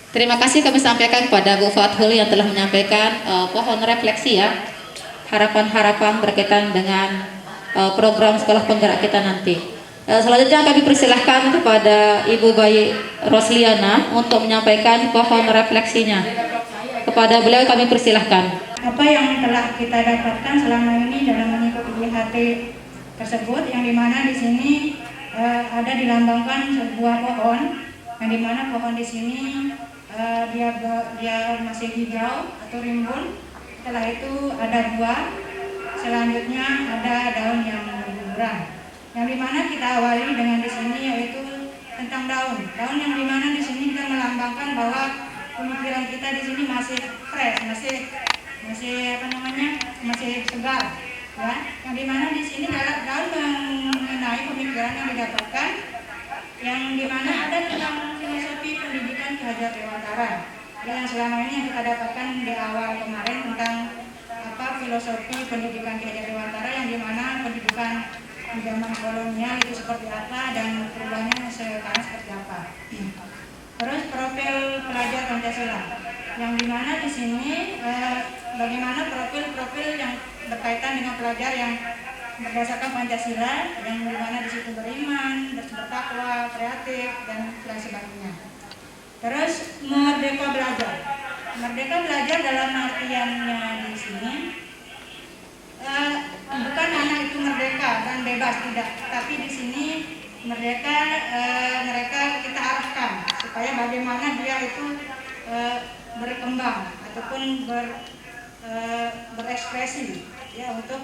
Terima kasih kami sampaikan kepada Bu Fathul yang telah menyampaikan pohon refleksi ya, harapan-harapan berkaitan dengan program sekolah penggerak kita nanti. Selanjutnya kami persilahkan kepada Ibu Bayi Rosliana untuk menyampaikan pohon refleksinya. Kepada beliau kami persilahkan. Apa yang telah kita dapatkan selama ini dalam mengikuti IHT tersebut, yang dimana di sini ada dilambangkan sebuah pohon, yang dimana pohon di sini dia masih hijau atau rimbun. Setelah itu ada buah, selanjutnya ada daun yang berguguran. Yang dimana kita awali dengan di sini yaitu tentang daun yang dimana di sini kita melambangkan bahwa pemikiran kita di sini masih fresh, masih segar, ya. Yang dimana di sini daun mengenai pemikiran yang didapatkan, yang dimana ada tentang filosofi pendidikan Ki Hajar Dewantara. Yang selama ini yang kita dapatkan di awal kemarin tentang filosofi pendidikan Ki Hajar Dewantara, yang dimana pendidikan di zaman kolonial itu seperti apa dan perubahannya sekarang seperti apa. Terus profil pelajar Pancasila, yang dimana di sini bagaimana profil-profil yang berkaitan dengan pelajar yang berdasarkan Pancasila, yang dimana di situ beriman, bertakwa, kreatif dan lain sebagainya. Terus merdeka belajar dalam artiannya di sini bukan anak itu merdeka dan bebas, tidak, tapi di sini merdeka mereka kita arahkan supaya bagaimana dia itu berkembang ataupun berekspresi, ya, untuk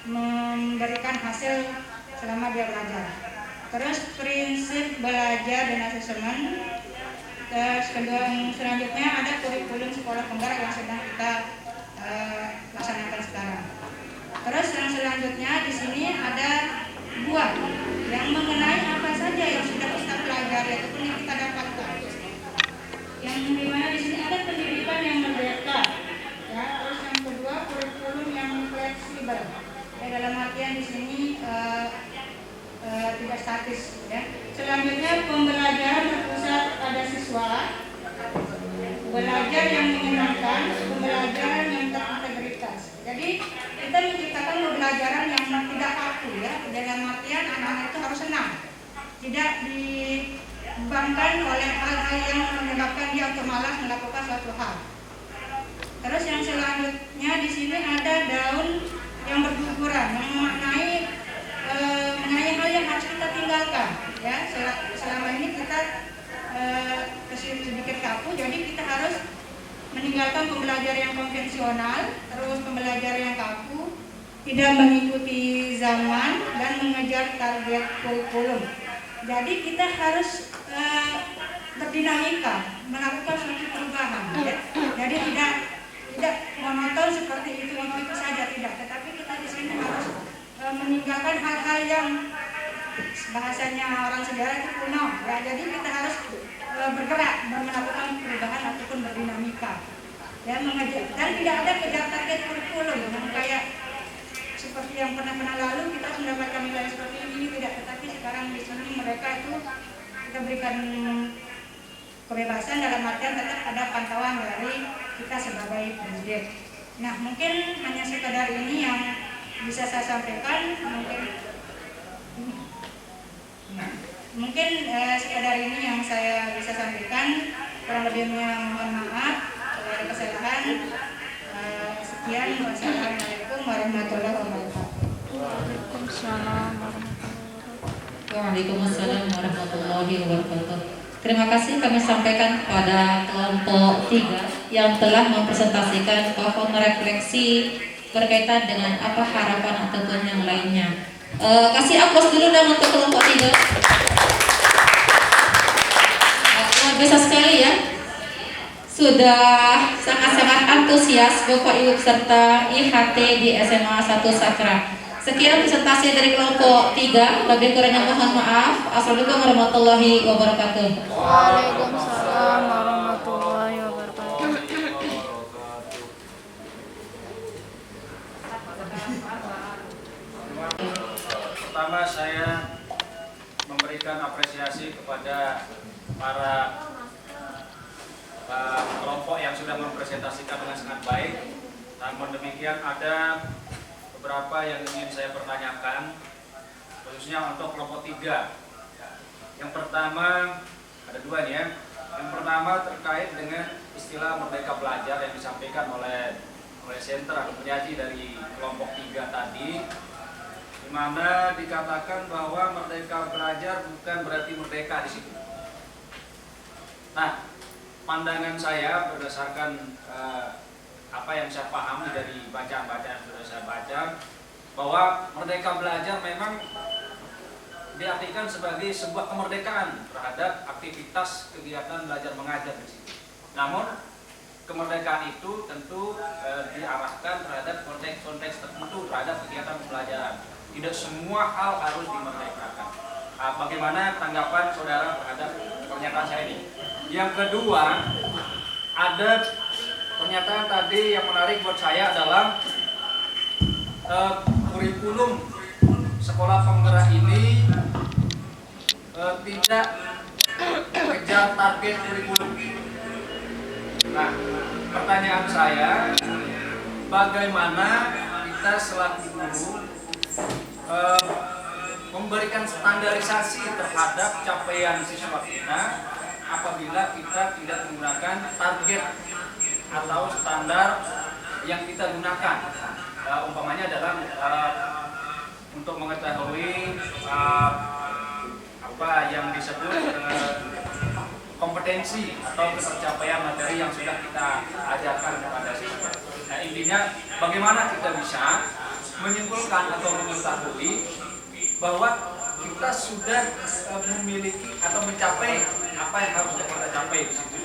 memberikan hasil selama dia belajar. Terus prinsip belajar dan asesmen. Terus selanjutnya ada kurikulum sekolah penggerak yang sedang kita laksanakan sekarang. Terus yang selanjutnya di sini ada buah yang mengenai apa saja yang sudah kita pelajari ataupun yang kita dapatkan. Yang dimana di sini ada pendidikan yang merdeka, ya. Terus yang kedua kurikulum yang fleksibel. Dalam artian di sini tidak statis, ya. Selanjutnya pembelajaran berpusat pada siswa, belajar yang menyenangkan, pembelajaran yang terintegritas. Jadi kita menciptakan pembelajaran yang tidak kaku, ya. Dalam artian anak-anak itu harus senang, tidak dibebankan oleh hal-hal yang menyebabkan dia untuk malas melakukan suatu hal. Terus yang selanjutnya di sini ada daun yang berguguran, yang memaknai hal yang harus kita tinggalkan, ya. Selama ini kita sedikit kaku, jadi kita harus meninggalkan pembelajaran yang konvensional, terus pembelajaran yang kaku, tidak mengikuti zaman dan mengejar target kurikulum. Jadi kita harus berdinamika, melakukan suatu perubahan, ya. Jadi tidak monoton seperti itu saja, tidak. Tetapi kita di sini harus meninggalkan hal-hal yang bahasanya orang sejarah itu kuno, ya. Jadi kita harus bergerak, melakukan perubahan ataupun berdinamika, ya, mengejar, dan tidak ada kejar target kurikulum yang kayak seperti yang pernah lalu kita harus mendapatkan nilai seperti ini, tidak. Tetapi sekarang di sini mereka itu kita berikan kebebasan dalam artian tetap ada pantauan dari kita sebagai pendidik. Nah, mungkin hanya sekadar ini yang bisa saya sampaikan. Mungkin sekadar ini yang saya bisa sampaikan. Kurang lebihnya mohon maaf kalau ada kesalahan. Sekian, wassalamualaikum warahmatullahi wabarakatuh. Waalaikumsalam warahmatullahi wabarakatuh. Terima kasih kami sampaikan kepada kelompok 3 yang telah mempresentasikan pohon refleksi berkaitan dengan apa harapan ataupun yang lainnya. Kasih aplaus dulu dong untuk kelompok 3. Luar biasa sekali, ya. Sudah sangat-sangat antusias Bapak Ibu peserta IHT di SMA 1 Sakra. Sekian presentasi dari kelompok 3. Lebih kurangnya mohon maaf. Assalamualaikum warahmatullahi wabarakatuh. Waalaikumsalam warahmatullahi wabarakatuh. Pertama, saya memberikan apresiasi kepada para kelompok yang sudah mempresentasikan dengan sangat baik. Namun demikian ada beberapa yang ingin saya pertanyakan, khususnya untuk kelompok 3. Yang pertama, ada dua nih ya. Yang pertama terkait dengan istilah merdeka belajar yang disampaikan oleh senter atau penyaji dari kelompok 3 tadi, di mana dikatakan bahwa merdeka belajar bukan berarti merdeka di situ. Nah, pandangan saya berdasarkan apa yang saya pahami dari bacaan-bacaan yang sudah saya baca, bahwa merdeka belajar memang diartikan sebagai sebuah kemerdekaan terhadap aktivitas kegiatan belajar mengajar di situ. Namun kemerdekaan itu tentu diarahkan terhadap konteks tertentu terhadap kegiatan pembelajaran. Tidak semua hal harus dimerdekakan. Bagaimana tanggapan saudara terhadap pernyataan saya ini? Yang kedua, ada pernyataan tadi yang menarik buat saya adalah kurikulum sekolah penggerak ini tidak kejar target kurikulum. Nah, pertanyaan saya, bagaimana kita selaku guru memberikan standarisasi terhadap capaian siswa kita apabila kita tidak menggunakan target atau standar yang kita gunakan. Umpamanya adalah untuk mengetahui apa yang disebut kompetensi atau ketercapaian materi yang sudah kita ajarkan kepada siswa. Nah, intinya bagaimana kita bisa menyimpulkan atau mengetahui bahwa kita sudah memiliki atau mencapai apa yang harus kita capai di situ.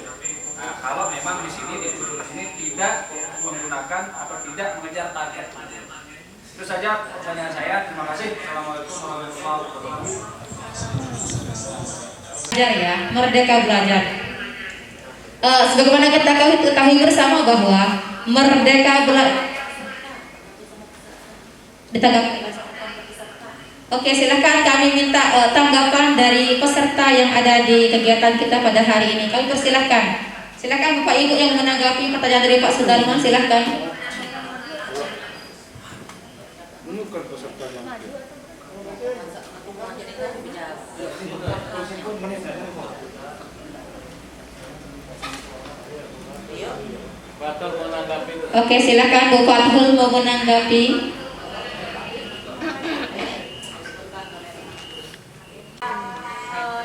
Nah, kalau memang di sini di sini tidak menggunakan atau tidak mengejar target. Itu saja pertanyaan saya. Terima kasih. Assalamualaikum warahmatullahi wabarakatuh. Belajar ya, merdeka belajar. Sebagaimana kita ketahui bersama bahwa merdeka belajar. Oke, silakan kami minta tanggapan dari peserta yang ada di kegiatan kita pada hari ini. Kami persilahkan. Silakan Bapak Ibu yang menanggapi pertanyaan dari Pak Sudarman, silakan. Oke, silakan Bu Fathul mau menanggapi.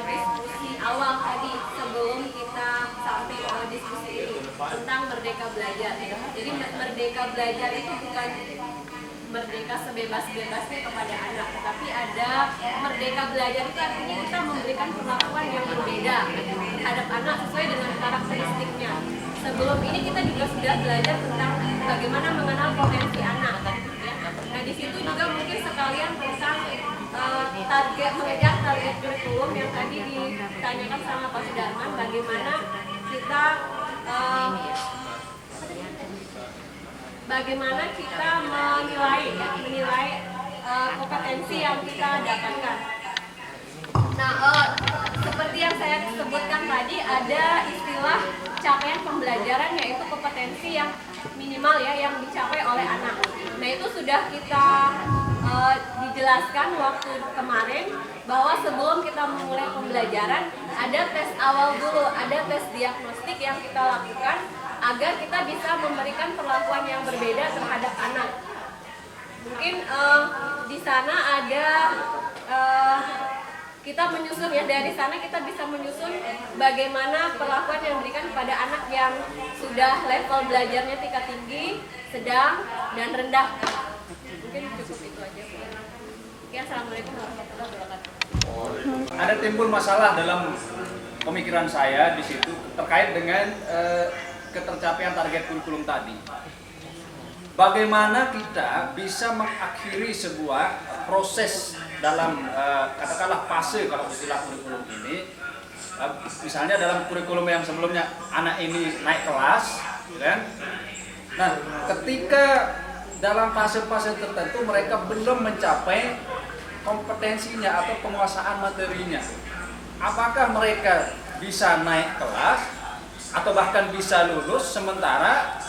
Diskusi awal tadi sebelum kita sampai ke diskusi ini tentang merdeka belajar. Jadi merdeka belajar itu bukan merdeka sebebas-bebasnya kepada anak, tapi ada merdeka belajar itu artinya kita memberikan perlakuan yang berbeda terhadap anak sesuai dengan karakteristiknya. Sebelum ini kita juga sudah belajar tentang bagaimana mengenal potensi anak. Nah, di situ juga mungkin sekalian tentang target mengejar target kurikulum yang tadi ditanyakan sama Pak Sudarman, bagaimana kita menilai kompetensi yang kita dapatkan. Nah, seperti yang saya sebutkan tadi, ada istilah capaian pembelajaran, yaitu kompetensi yang minimal ya yang dicapai oleh anak. Nah, itu sudah kita dijelaskan waktu kemarin bahwa sebelum kita memulai pembelajaran ada tes awal dulu, ada tes diagnostik yang kita lakukan agar kita bisa memberikan perlakuan yang berbeda terhadap anak. Mungkin di sana ada kita menyusun ya, dari sana kita bisa menyusun bagaimana perlakuan yang diberikan kepada anak yang sudah level belajarnya tingkat tinggi, sedang, dan rendah. Mungkin cukup itu aja. Oke, assalamualaikum warahmatullahi wabarakatuh. Ada timbul masalah dalam pemikiran saya di situ terkait dengan ketercapaian target kurikulum tadi. Bagaimana kita bisa mengakhiri sebuah proses dalam katakanlah fase kalau istilah kurikulum ini, misalnya dalam kurikulum yang sebelumnya anak ini naik kelas, kan? Nah, ketika dalam fase-fase tertentu mereka belum mencapai kompetensinya atau penguasaan materinya, apakah mereka bisa naik kelas atau bahkan bisa lulus, sementara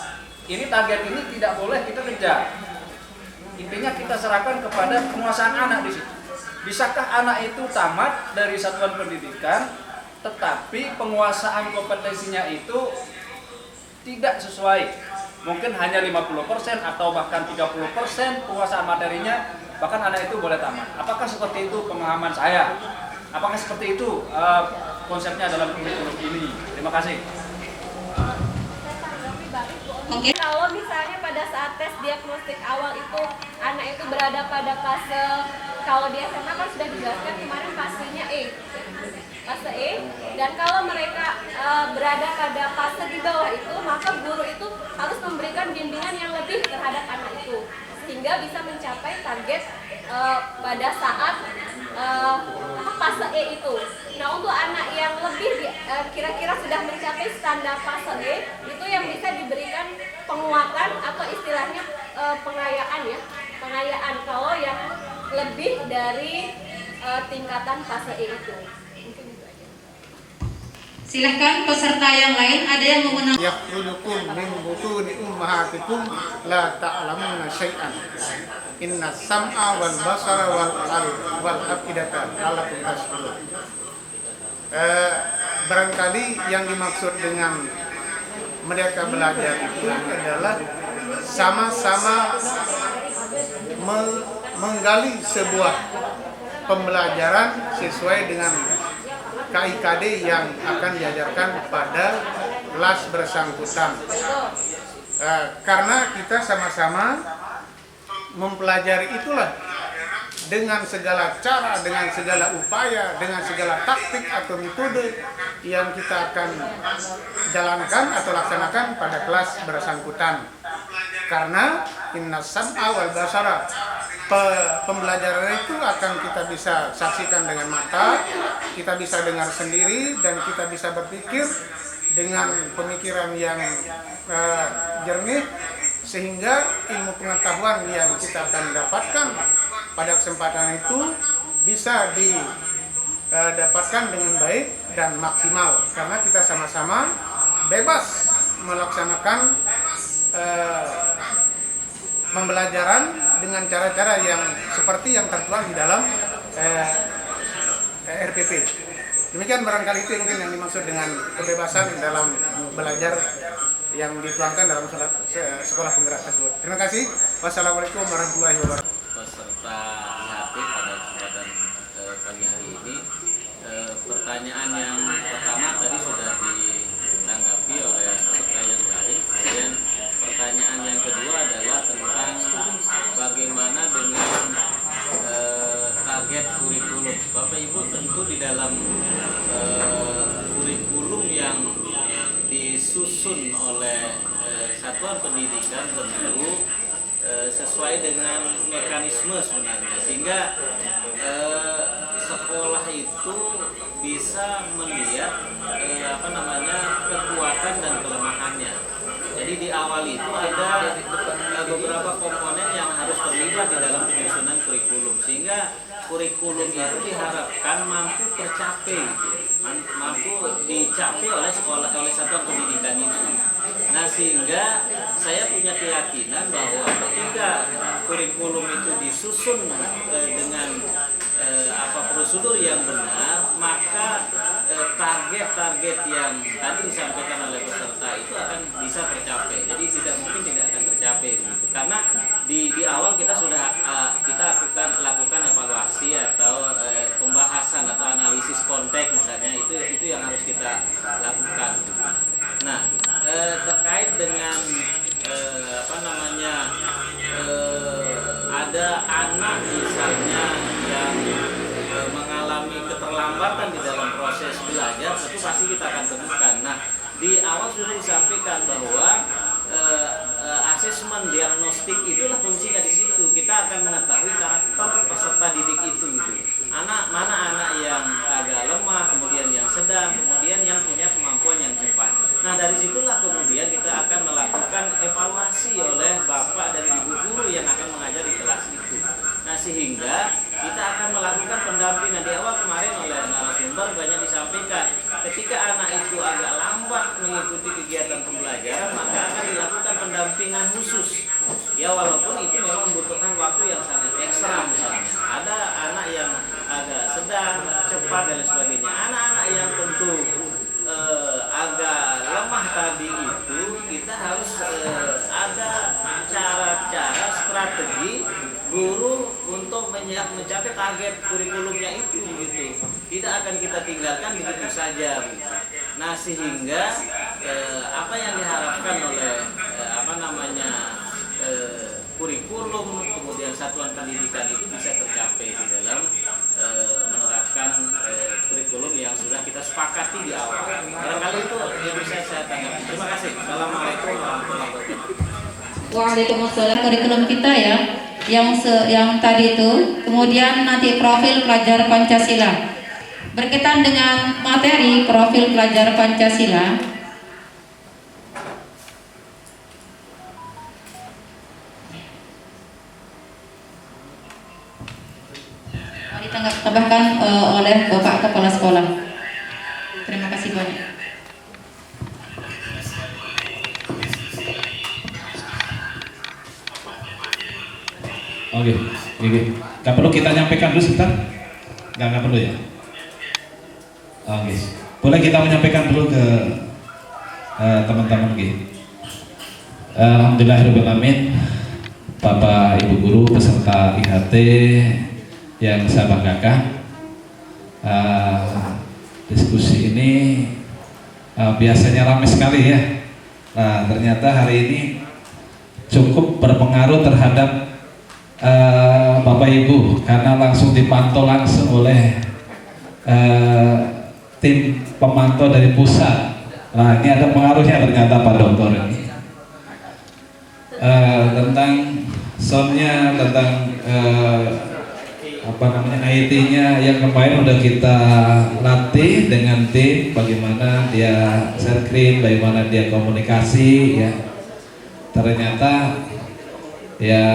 ini target ini tidak boleh kita kejar. Intinya kita serahkan kepada penguasaan anak di situ. Bisakah anak itu tamat dari satuan pendidikan, tetapi penguasaan kompetensinya itu tidak sesuai, mungkin hanya 50% atau bahkan 30% penguasaan materinya, bahkan anak itu boleh tamat. Apakah seperti itu pemahaman saya? Apakah seperti itu konsepnya dalam kurikulum ini? Terima kasih. Mungkin Kalau misalnya pada saat tes diagnostik awal itu anak itu berada pada fase, kalau di SMA kan sudah dijelaskan kemarin fasenya fase E, dan kalau mereka berada pada fase di bawah itu, maka guru itu harus memberikan bimbingan yang lebih terhadap anak itu sehingga bisa mencapai target pada saat fase E itu. Nah, untuk anak yang lebih kira-kira sudah mencapai standar fase E, itu yang bisa diberikan penguatan atau istilahnya pengayaan kalau yang lebih dari tingkatan fase E itu. Mungkin itu aja. silahkan peserta yang lain ada yang mau menang. Yakhluqukum min butuni ummahatikum la ta'lamuna syai'an. Inna sam'a wal basara wal afidata la'allakum tashkurun. Barangkali yang dimaksud dengan mereka belajar itu adalah sama-sama menggali sebuah pembelajaran sesuai dengan KIKD yang akan diajarkan pada kelas bersangkutan. Karena kita sama-sama mempelajari itulah dengan segala cara, dengan segala upaya, dengan segala taktik atau metode yang kita akan jalankan atau laksanakan pada kelas bersangkutan. Karena inna sam'a wal basara, pembelajaran itu akan kita bisa saksikan dengan mata, kita bisa dengar sendiri, dan kita bisa berpikir dengan pemikiran yang jernih, sehingga ilmu pengetahuan yang kita akan dapatkan pada kesempatan itu bisa didapatkan dengan baik dan maksimal, karena kita sama-sama bebas melaksanakan pembelajaran dengan cara-cara yang seperti yang tertuang di dalam RPP. Demikian barangkali itu mungkin yang dimaksud dengan kebebasan dalam belajar yang dituangkan dalam sekolah penggerak tersebut. Terima kasih. Wassalamualaikum warahmatullahi wabarakatuh. Peserta IHT pada kesempatan pagi hari ini, pertanyaan yang pertama tadi sudah ditanggapi oleh peserta yang lain. Kemudian pertanyaan yang kedua adalah tentang bagaimana dengan target kurikulum. Bapak Ibu, tentu di dalam kurikulum yang disusun oleh satuan pendidikan tentu sesuai dengan mekanisme sebenarnya, sehingga sekolah itu bisa melihat kekuatan dan kelemahannya. Jadi di awal itu ada beberapa komponen yang harus terlibat di dalam penyusunan kurikulum, sehingga kurikulum itu diharapkan mampu tercapai, mampu dicapai oleh satuan pendidikan itu. Nah, sehingga saya punya keyakinan bahwa ketika kurikulum itu disusun dengan prosedur yang benar, maka target-target yang tadi disampaikan oleh peserta itu akan bisa tercapai. Jadi tidak akan tercapai begitu. Karena di awal kita sudah lakukan evaluasi atau pembahasan atau analisis konteks misalnya, itu yang harus kita lakukan. Nah, terkait dengan ada anak misalnya yang mengalami keterlambatan di dalam proses belajar, tentu pasti kita akan temukan. Nah, di awal sudah disampaikan bahwa asesmen diagnostik itulah kuncinya di situ. Kita akan mengetahui karakter peserta didik itu. Mana anak yang agak lemah, kemudian yang sedang, kemudian yang punya kemampuan yang cepat. Nah, dari situlah kemudian kita akan melakukan evaluasi oleh bapak dan ibu guru yang akan mengajar di kelas itu. Nah, sehingga kita akan melakukan pendampingan. Di awal kemarin oleh narasumber banyak disampaikan, ketika Nah, sehingga apa yang diharapkan oleh kurikulum kemudian satuan pendidikan itu bisa tercapai di dalam menerapkan kurikulum yang sudah kita sepakati di awal. Barangkali itu yang bisa saya tanggapi. Terima kasih. Assalamualaikum warahmatullahi wabarakatuh. Waalaikumsalam. Kurikulum kita ya, yang tadi itu, kemudian nanti profil pelajar Pancasila berkaitan dengan materi profil pelajar Pancasila. Ditambahkan oleh Bapak Kepala Sekolah. Terima kasih banyak. Oke. Gak perlu kita nyampaikan dulu sebentar? Gak perlu ya? Oke. Boleh kita menyampaikan dulu ke teman-teman gitu. Alhamdulillahirrahmanirrahim. Bapak Ibu Guru peserta IHT yang saya banggakan, diskusi ini biasanya ramai sekali ya. Nah, ternyata hari ini cukup berpengaruh terhadap Bapak Ibu karena langsung dipantau langsung oleh tim pemantau dari pusat. Nah, ini ada pengaruhnya ternyata Pak Dokter ini. Tentang soundnya, tentang IT-nya yang kemarin udah kita latih dengan tim, bagaimana dia share screen, bagaimana dia komunikasi ya. Ternyata ya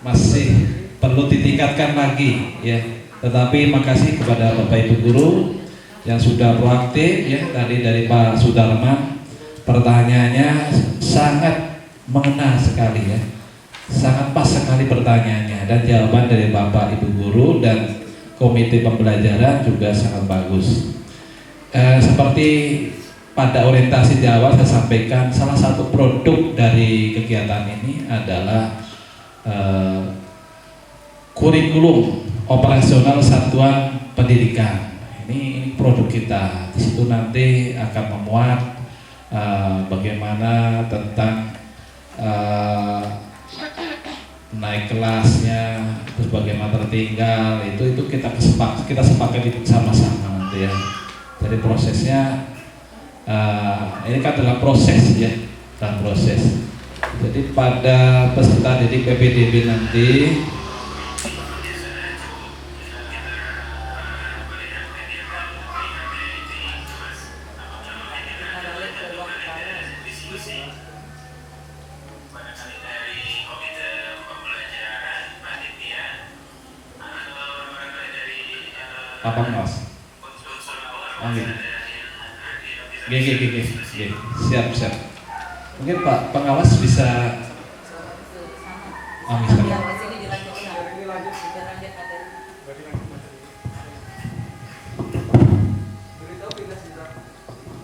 masih perlu ditingkatkan lagi ya. Tetapi makasih kepada Bapak Ibu Guru yang sudah proaktif ya. Tadi dari Pak Sudarman pertanyaannya sangat mengena sekali ya. Sangat pas sekali pertanyaannya dan jawaban dari Bapak Ibu Guru dan komite pembelajaran juga sangat bagus. Seperti pada orientasi di awal saya sampaikan, salah satu produk dari kegiatan ini adalah kurikulum operasional satuan pendidikan. Ini produk kita. Di situ nanti akan memuat bagaimana tentang naik kelasnya, terus bagaimana tertinggal, itu kita sepakati sama-sama nanti ya. Jadi prosesnya ini kan dalam proses ya, dalam proses. Jadi pada peserta didik PPDB nanti apa mas? Siap. Mungkin Pak pengawas bisa.